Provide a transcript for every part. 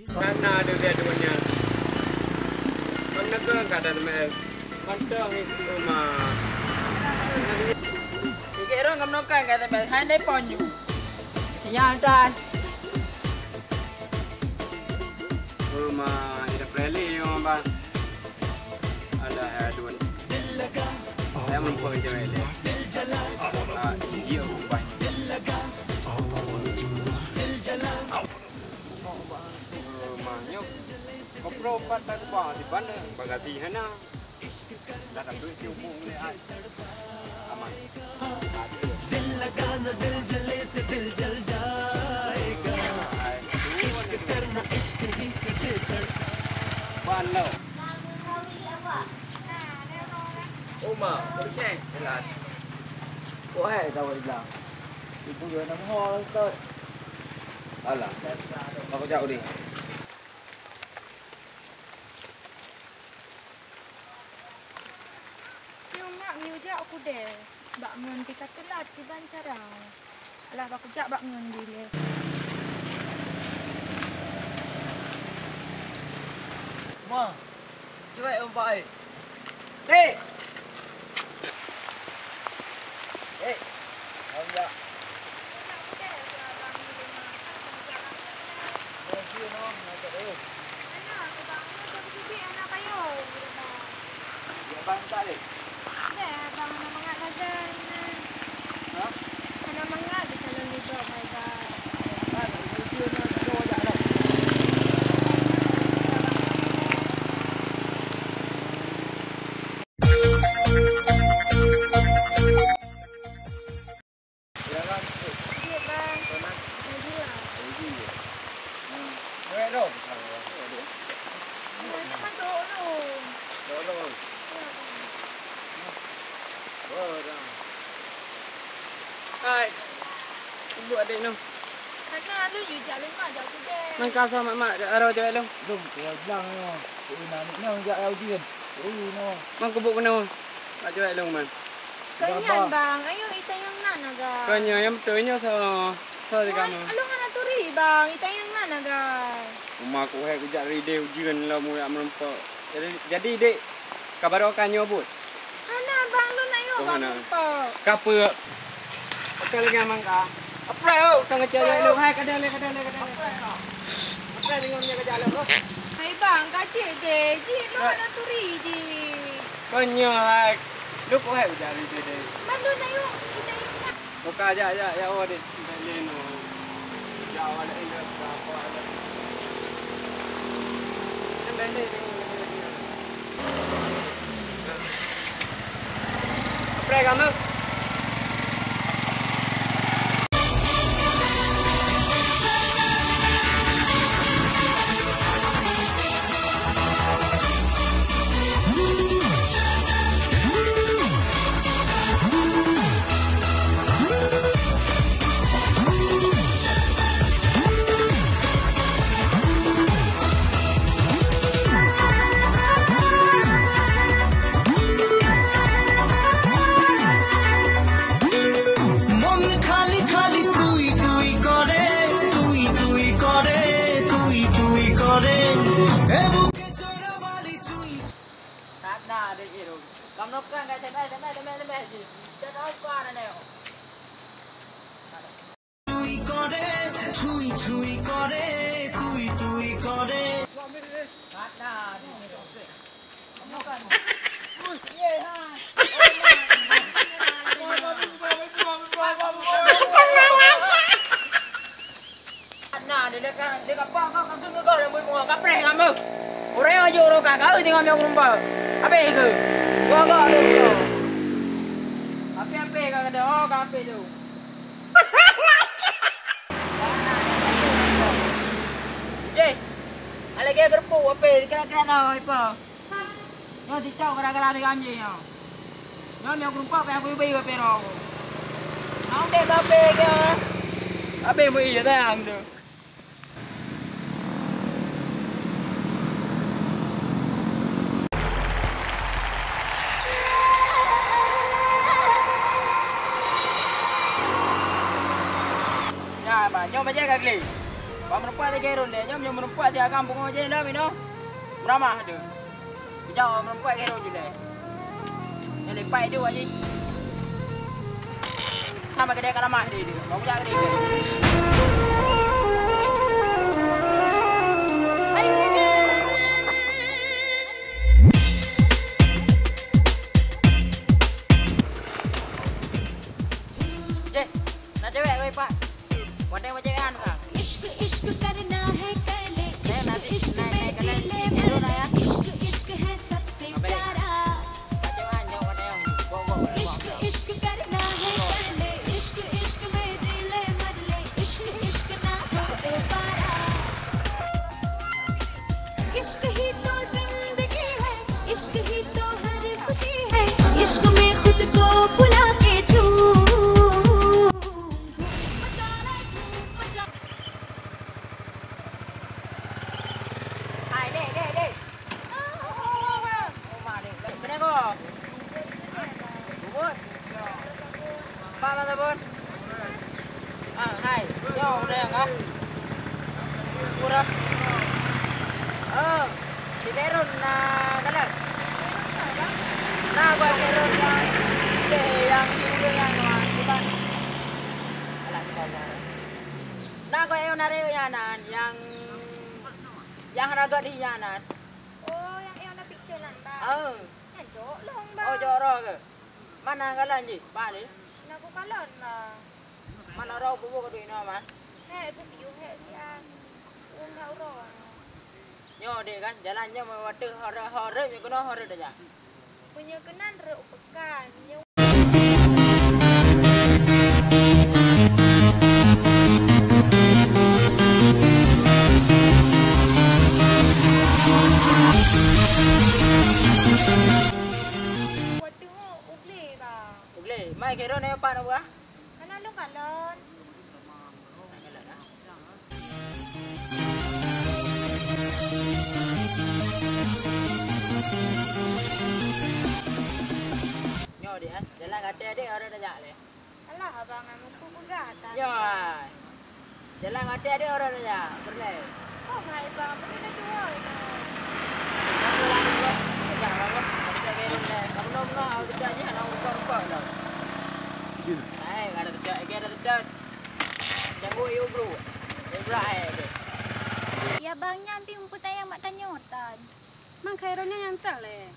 Karena ada dua-duanya. Mana ke kata teman? Mantap ni rumah. Kira orang kamnokan kata teman, handai ponyu. Yang dan. Rumah ini preli yang apa? Ada dua. Saya mampu menjawab ini. Dia ubah. Rumahnya kopro patah bang di mana? Bagasi hana. Datang tu cium ni ay. Aman. दिल लगाना दिल जले से दिल जल जाएगा इश्क करना इश्क ही तुझे तड़पा Mana? Uma, kucing, jalan. Kok hai tahu bilang. Ibu dia nak hol tu. Alah. Aku jauh ni. Yung nak miuja aku deh. Bak ngen kita telat tiban sarang. Alah aku jak bak ngen bila. Ma. Cuba umpak ai. Hei. Hei. Enggak. Bantah deh. Ya, bang nak mangat aja. Hah? Mana mangat di kalau ni job aja. Kan, dia nak doa jak dah. Ya kan. Iya bang. Jadi lah. Baik dong. Mana masuk lu? Dong. Hai. Ibu ada ni. Karena lu you jalan mak jauh tu deh. Mang kasa mak arah jauh long. Dong, kau bilang no. Nak nak jak audian. No. Mang kubuk kena. Tak jauh long man. Kenyan bang, ayo kita yang mana naga. Kanya yang betulnya so di kamu. Alu ngana turi bang, kita yang mana naga. Rumah aku hai kejak ride ujian lah mu yang merempak. Jadi dek kabar kanyo bud. Ana bang lu nak yo bang apa? Kapa? Kau lagi amang ka? Apa oh? Kau ngecek lu hai kadale. Apa dengan dia kerja lu? Hai bang, kacik deh. Ji, lu ngana turi ji. Kanya hai. Lu kau hai kejak ride dek. Mandu nak yo, kita yang mana? Buka aja ya awak dek. Beli no. Jauh ada ini apa ada. Beli Apa kamu? Kamnokan kat tempat je. Jangan kau ana neo. Chui kore, tui kore. Mana ni tu? Kamnokan. Ye ha. Nah, dia dekat apa kau tunggu kau yang buat kapreh kamu. Orang aja orang kagak tengok yang rumah. Apa itu? Gua tu. Apa kau ada? Oh, apa tu? Jay, ala kaya gerpo apa? Kira-kira tahu apa? Yo dicau gara-gara ni anjing yo. Yo yang rumah apa yang aku beli apa ro? Mau dek apa ke? Apa yang beli dah tu? Nyawa baca kali. Kau merempuat dia kerun dia. Nyom merempuat dia kampung aja dah mino. Beramah dia. Bijak merempuat kerun je dia. Yang lepai dia aja. Sama kedai karamah dia. Kau punya kedai. Nak cewek kau Pak? Wadai cewekan kah? इश्क इश्क करना है कर ले nanti इश्क naik में ke जी dalam ले sini dulu dah ya. इश्क इश्क है सबसे प्यारा Cewekan jauh wadai yang bawa. इश्क इश्क करना है कर ले इश्क इश्क में जी ले मर ले इश्क इश्क ना होते पारा इश्क ही तो जिंदगी है इश्क ही तो हर खुशी है इश्क में खुद को भुला के Hai dek. Oh mari. Kena ko. Bubut. Pak mana bun? Hai. Jauh dah kah? Kurang. Si Lerun na kanan. Nah, buat Lerun yang juga yang bukan. Alah kita dah. Nah, kau yang narik yanan yang raga di yanan. Oh, yang Eona Picture nan ba? Yang jok long ba? Oh, jorok ke? Mana kalan ji? Pak ni. Naku kalon lah. Mana rau bubu ke duit nama? Hei, aku piu hei siang. Kau orang. Nyo dek kan jalannya mewatu hore ni kena hore dah. Punya kenan ruk pekan. Waduh, ugle ba? Ugle, mai kira ni apa nak buat? Mana lu kalon? Nyo dek kan jalan kata dek hore dah le. Alah, abang aku pegatan. Nyo. Jalan kata dek hore dah. Berle. Oh, hai bang, apa kita jual? Jangan apa. Kita kira ni. Kamu nak aku tidak ni nak rupa dah. Hai, ada tidak, ada tidak. Jangan you bro. Ibrahim. Ya bang, nanti umput ayam mak tanya otan. Mang Khaironnya nyantel le.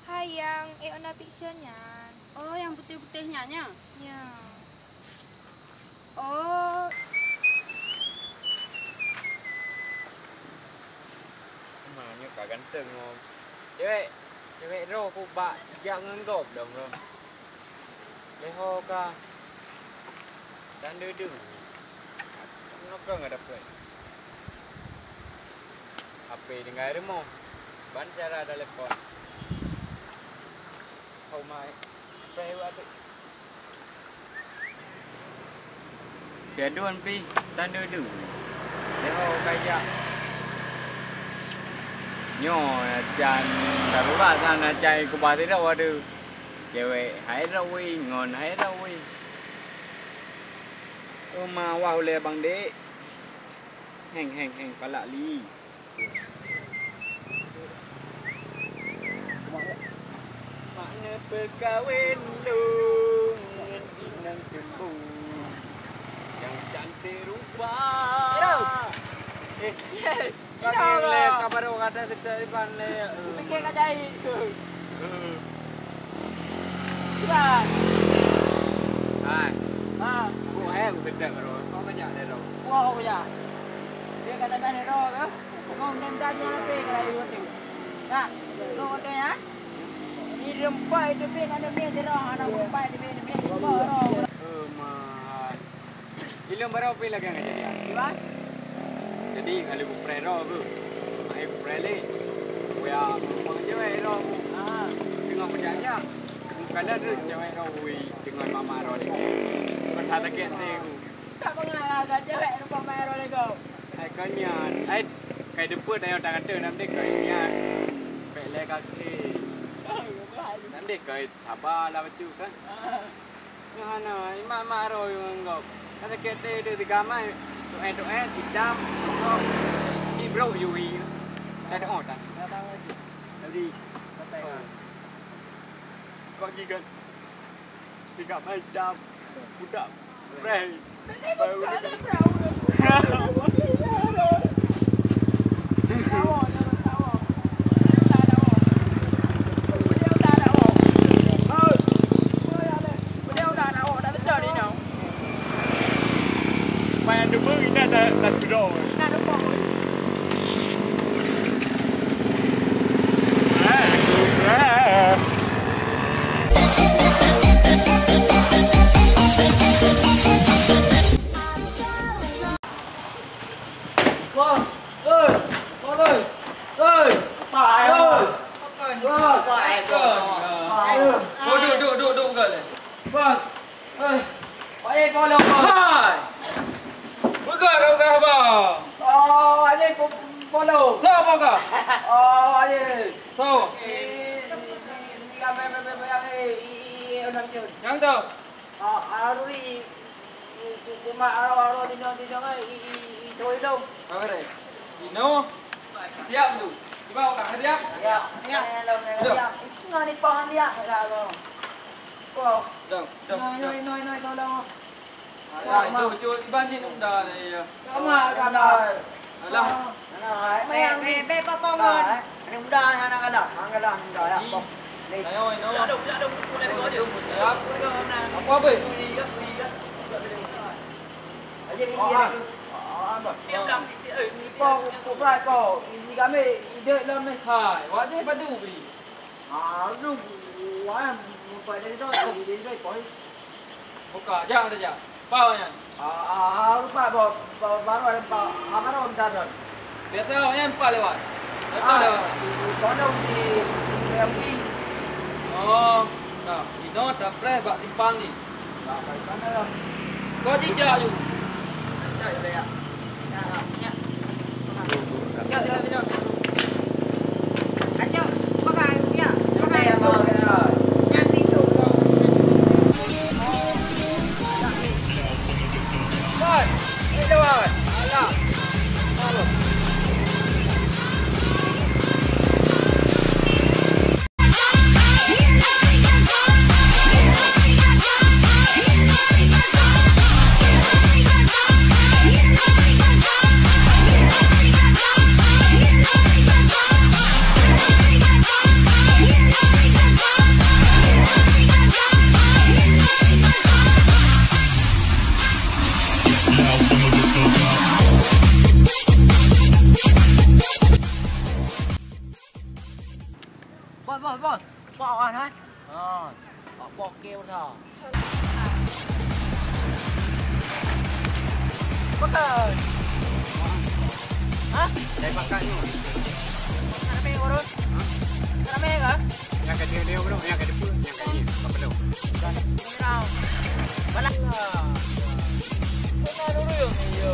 Hai yang Eona Picture-nya. Oh, yang putih-putihnya nya. Ya. Oh, Maknanya kak ganteng ngom. Cewek roh ku bak jangan gop dong roh. Leho ka. Dan dedu. Kenapa enggak dapat? HP dengan remo. Ban cara ada telepon. Kau mai. Prewa tu. Jaduan pi dan dedu. Leho kaya. Nyo chan darurat sana cai ku ba đâu ada. Cewek hai rawi ngon hai rawi. Mà wow le bang de. Heng pala li. Mana perkahwin dong inang tembu. Yang cantik rupa. Pakai le kabar orang ada sedar di pan le. Fikir kat jahit. Cepat. Hai, Ha. bu hai aku sedar baru. Kau banyak le ro. Wow ya. Dia kata mana roh ke? Kau minta dia lebih kalau itu tu. Nah, roh tu ya. Ini rempai tu pun ada meja roh, ada rempai tu pun meja roh. Mah. Ilmu berapa pil lagi enggak jadi? Gimana? Jadi kalau bu pre ro tu. Mai bu pre le. Ya, mau cewek ro. Ah. Tengok berjaya. Bukan ada cewek ro dengan mama ro ni. Kata tak kete aku. Tak mengalahkan cewek rupa main roh lego. Hai kanyan. Hai kai depan dah tak kata nanti kanyan. Pele kaki. Nanti kai sabar lah baju kan. Ngana mama ro yang ngop. Kata kete dia digamai. doa tidak cibro yui saya dah tak jadi kau juga tidak macam budak brand Yang tu. Aru ni cuma aru di sana itu dong. Apa ni? Dino. Siap tu. Cuba kau siap. Ya. Ya. Itu ngani pahan dia. Kau. Dong. Noi tolong. Itu betul iban ni dah ni. Kamu ada. Alah. Yang be potong kan. Ini mudah anak-anak. Anggalah mudah ya. Ayo, Jatuh. siap. Apa be? Aje ni dia. Tiap dah. Kau berai kau. Ini kami ide dalam ni. Hai, wajib padu beri. Aduh, wah, mupai dari tu kau. Buka, jangan saja. Bawanya. Lupa baru ada baru ada. Biasa yang 4 lewat. Betul lewat. Kau di MB. Oh, nah, Dino tak fresh bak timpang ni. Mana? Kau jijak you. Ya. Acau, pakai ya. Pakai apa? Yang tisu. Bos, ini bos. Alah. Halo. Bos. Bỏ ăn hả? Bỏ kêu thở. Bắt đầu. Hah? Dari makan ni. Karame urut. Karame ke? Yang ke dia bro, yang ke depan, yang ke ni. Apa belum? Nào. Balak. Mana dulu yo ni yo.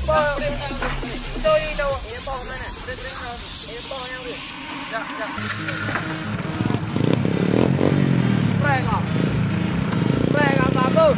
Bỏ tôi đi đâu? Em bỏ mana? Em bỏ nhau đi. Ya. Prega babu.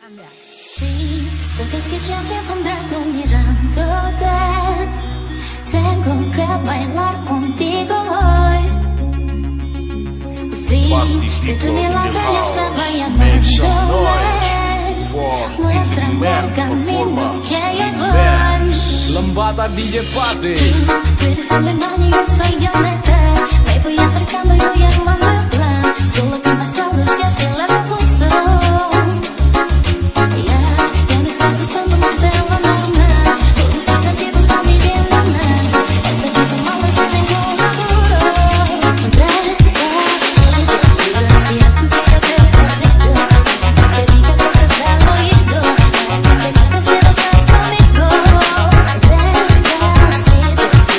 Ada. Sí, sabes que ya se pondrá tu mirándote tengo que bailar contigo hoy. Vi que tu mirada ya estaba llamándome. Muéstrame el camino que yo voy. Lembata DJ Party. Tú eres alemán y yo soy Yoneta. Me voy acercando y voy armando el plan. Solo que más solo se acelera el pulso. Ya me está gustando más de lo normal. Todos mis sentidos van viviendo más. Este tipo malo se me encola duro. Despacito, si es tu vida despacito. Que diga cosas al oído. Para que te quedes si no estás conmigo. Despacito,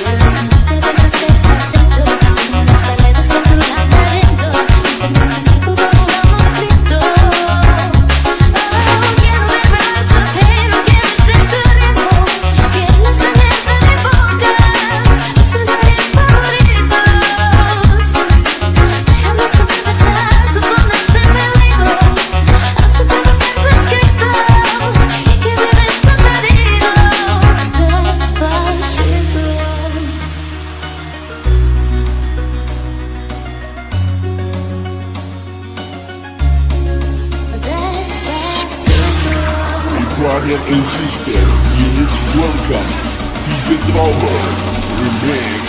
te besas despacito. Las paredes de tu laberinto. Tu cuerpo como un manuscrito. Quiero beber tu pelo, quiero ser tu ritmo. Quiero tenerte en mi boca. Tus lugares favoritos. Déjame supervisar tus zonas de peligro. Haz tu propio canto escrito. Y que vives tan perdido. Despacito. Guardian and Sister, please welcome DJ Trouble Remix.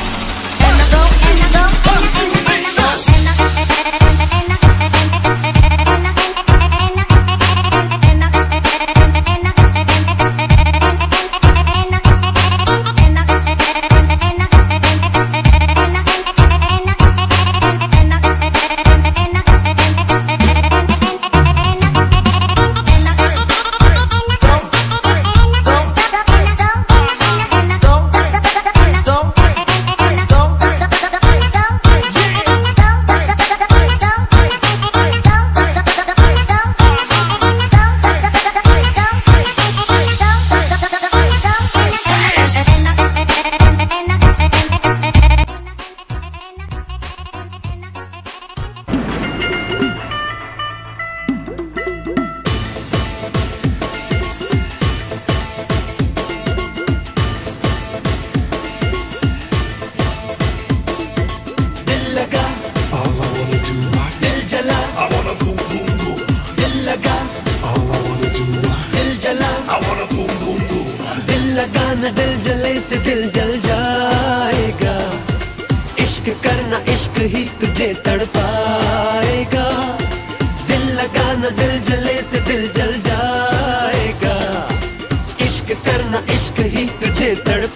दिल जले से दिल जल जाएगा, इश्क करना इश्क ही तुझे तड़पाएगा। दिल लगाना दिल जले से दिल जल जाएगा, इश्क करना इश्क ही तुझे तड़पाएगा।